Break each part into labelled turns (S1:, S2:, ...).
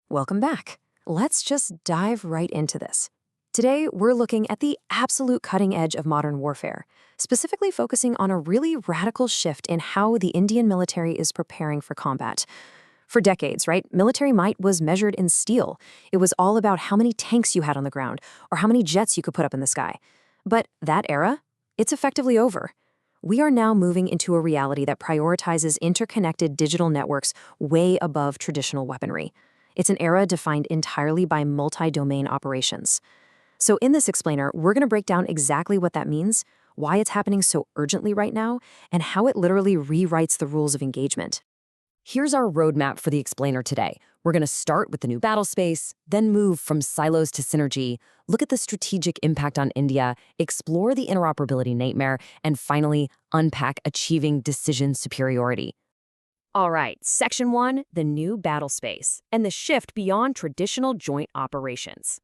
S1: Welcome back. Let's just dive right into this. Today, we're looking at the absolute cutting edge of modern warfare, specifically focusing on a really radical shift in how the Indian military is preparing for combat. For decades, right, military might was measured in steel. It was all about how many tanks you had on the ground or how many jets you could put up in the sky. But that era, it's effectively over. We are now moving into a reality that prioritizes interconnected digital networks way above traditional weaponry. It's an era defined entirely by multi-domain operations. So in this explainer, we're going to break down exactly what that means, why it's happening so urgently right now, and how it literally rewrites the rules of engagement.
S2: Here's our roadmap for the explainer today. We're going to start with the new battle space, then move from silos to synergy, look at the strategic impact on India, explore the interoperability nightmare, and finally, unpack achieving decision superiority. All right, Section 1, the new battle space, and the shift beyond traditional joint operations.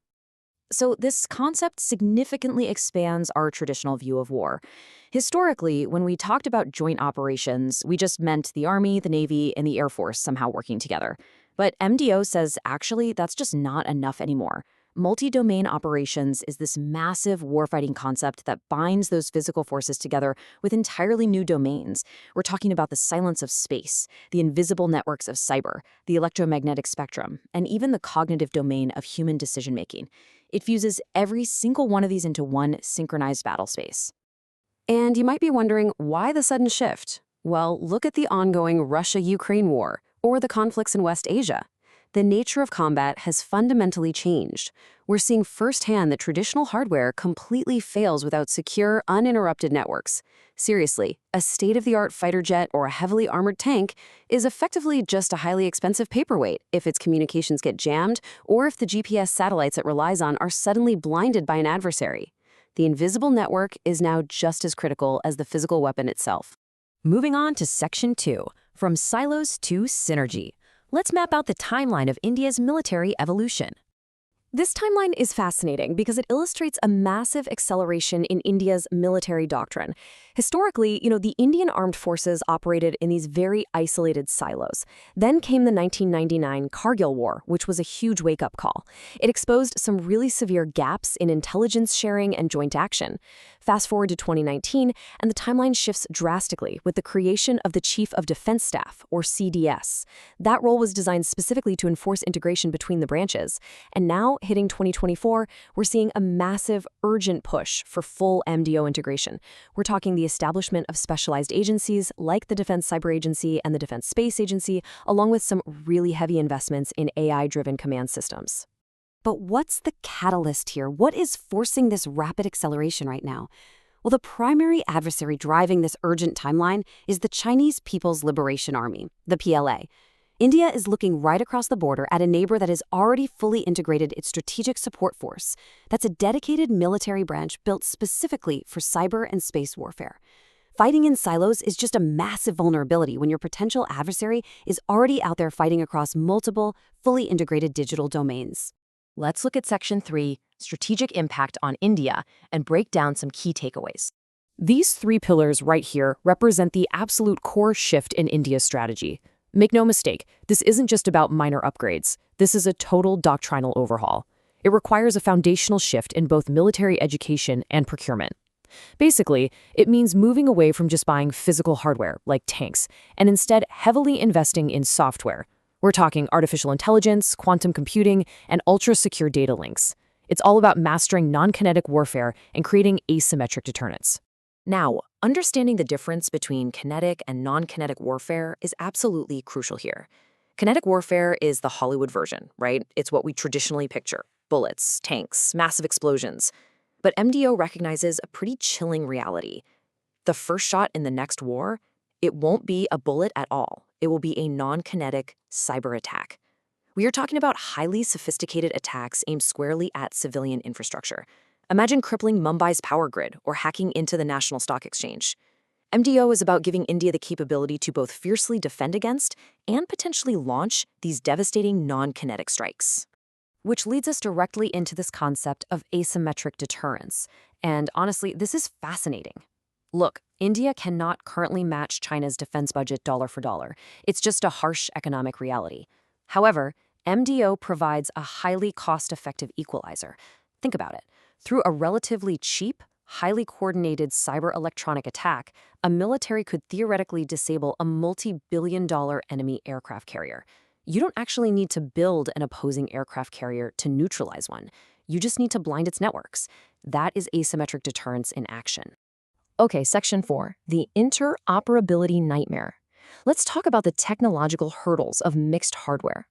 S2: So this concept significantly expands our traditional view of war. Historically, when we talked about joint operations, we just meant the Army, the Navy, and the Air Force somehow working together. But MDO says actually that's just not enough anymore. Multi-domain operations is this massive warfighting concept that binds those physical forces together with entirely new domains. We're talking about the silence of space, the invisible networks of cyber, the electromagnetic spectrum, and even the cognitive domain of human decision-making. It fuses every single one of these into one synchronized battle space.
S1: And you might be wondering, why the sudden shift? Well, look at the ongoing Russia-Ukraine war, or the conflicts in West Asia. The nature of combat has fundamentally changed. We're seeing firsthand that traditional hardware completely fails without secure, uninterrupted networks. Seriously, a state-of-the-art fighter jet or a heavily armored tank is effectively just a highly expensive paperweight if its communications get jammed or if the GPS satellites it relies on are suddenly blinded by an adversary. The invisible network is now just as critical as the physical weapon itself.
S2: Moving on to Section 2, from silos to synergy. Let's map out the timeline of India's military evolution.
S1: This timeline is fascinating because it illustrates a massive acceleration in India's military doctrine. Historically, the Indian armed forces operated in these very isolated silos. Then came the 1999 Kargil War, which was a huge wake-up call. It exposed some really severe gaps in intelligence sharing and joint action. Fast forward to 2019, and the timeline shifts drastically with the creation of the Chief of Defense Staff, or CDS. That role was designed specifically to enforce integration between the branches. And now, hitting 2024, we're seeing a massive, urgent push for full MDO integration. We're talking the establishment of specialized agencies like the Defense Cyber Agency and the Defense Space Agency, along with some really heavy investments in AI-driven command systems.
S3: But what's the catalyst here? What is forcing this rapid acceleration right now? Well, the primary adversary driving this urgent timeline is the Chinese People's Liberation Army, the PLA. India is looking right across the border at a neighbor that has already fully integrated its strategic support force. That's a dedicated military branch built specifically for cyber and space warfare. Fighting in silos is just a massive vulnerability when your potential adversary is already out there fighting across multiple, fully integrated digital domains.
S2: Let's look at Section 3, strategic impact on India, and break down some key takeaways.
S1: These three pillars right here represent the absolute core shift in India's strategy. Make no mistake, this isn't just about minor upgrades. This is a total doctrinal overhaul. It requires a foundational shift in both military education and procurement. Basically, it means moving away from just buying physical hardware, like tanks, and instead heavily investing in software. We're talking artificial intelligence, quantum computing, and ultra-secure data links. It's all about mastering non-kinetic warfare and creating asymmetric deterrence.
S2: Now, understanding the difference between kinetic and non-kinetic warfare is absolutely crucial here. Kinetic warfare is the Hollywood version, right? It's what we traditionally picture: bullets, tanks, massive explosions. But MDO recognizes a pretty chilling reality. The first shot in the next war, it won't be a bullet at all. It will be a non-kinetic cyber attack. We are talking about highly sophisticated attacks aimed squarely at civilian infrastructure. Imagine crippling Mumbai's power grid or hacking into the National Stock Exchange. MDO is about giving India the capability to both fiercely defend against and potentially launch these devastating non-kinetic strikes.
S3: Which leads us directly into this concept of asymmetric deterrence. And honestly, this is fascinating. Look, India cannot currently match China's defense budget dollar for dollar. It's just a harsh economic reality. However,
S1: MDO provides a highly cost-effective equalizer. Think about it. Through a relatively cheap, highly coordinated cyber electronic attack, a military could theoretically disable a multi-billion-dollar enemy aircraft carrier. You don't actually need to build an opposing aircraft carrier to neutralize one. You just need to blind its networks. That is asymmetric deterrence in action.
S2: Okay, Section 4, the interoperability nightmare. Let's talk about the technological hurdles of mixed hardware.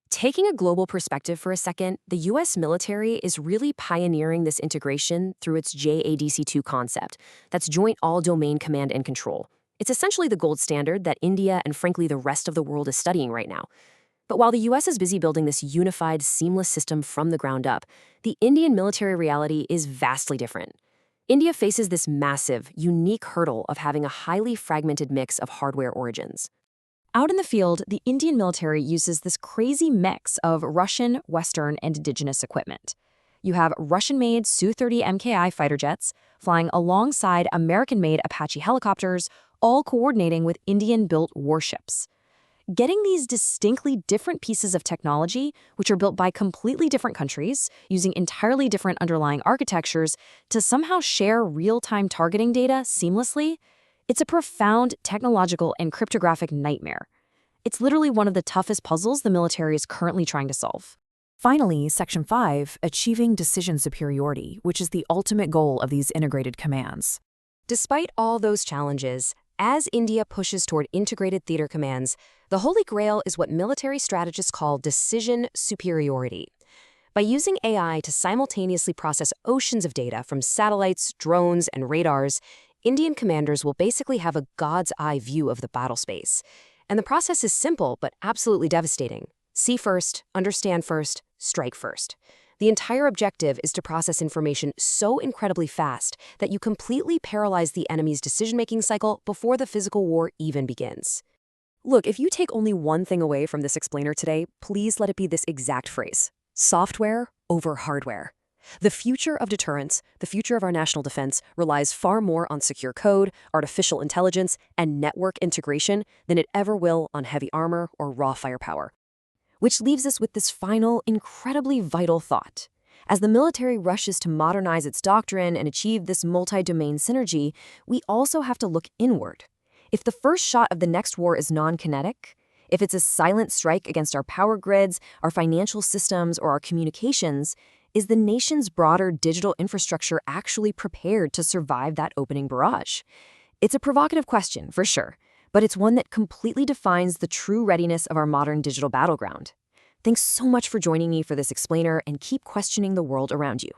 S2: Taking a global perspective for a second, the US military is really pioneering this integration through its JADC2 concept. That's Joint All-Domain Command and Control. It's essentially the gold standard that India and frankly the rest of the world is studying right now. But while the US is busy building this unified, seamless system from the ground up, the Indian military reality is vastly different. India faces this massive, unique hurdle of having a highly fragmented mix of hardware origins.
S1: Out in the field, the Indian military uses this crazy mix of Russian, Western, and indigenous equipment. You have Russian-made Su-30 MKI fighter jets flying alongside American-made Apache helicopters, all coordinating with Indian-built warships. Getting these distinctly different pieces of technology, which are built by completely different countries, using entirely different underlying architectures, to somehow share real-time targeting data seamlessly, it's a profound technological and cryptographic nightmare. It's literally one of the toughest puzzles the military is currently trying to solve.
S4: Finally, Section 5, achieving decision superiority, which is the ultimate goal of these integrated commands.
S1: Despite all those challenges, as India pushes toward integrated theater commands, the holy grail is what military strategists call decision superiority. By using AI to simultaneously process oceans of data from satellites, drones, and radars, Indian commanders will basically have a God's eye view of the battle space. And the process is simple but absolutely devastating. See first, understand first, strike first. The entire objective is to process information so incredibly fast that you completely paralyze the enemy's decision-making cycle before the physical war even begins. Look, if you take only one thing away from this explainer today, please let it be this exact phrase: software over hardware. The future of deterrence, the future of our national defense, relies far more on secure code, artificial intelligence, and network integration than it ever will on heavy armor or raw firepower. Which leaves us with this final, incredibly vital thought. As the military rushes to modernize its doctrine and achieve this multi-domain synergy, we also have to look inward. If the first shot of the next war is non-kinetic, if it's a silent strike against our power grids, our financial systems, or our communications, is the nation's broader digital infrastructure actually prepared to survive that opening barrage? It's a provocative question, for sure, but it's one that completely defines the true readiness of our modern digital battleground. Thanks so much for joining me for this explainer, and keep questioning the world around you.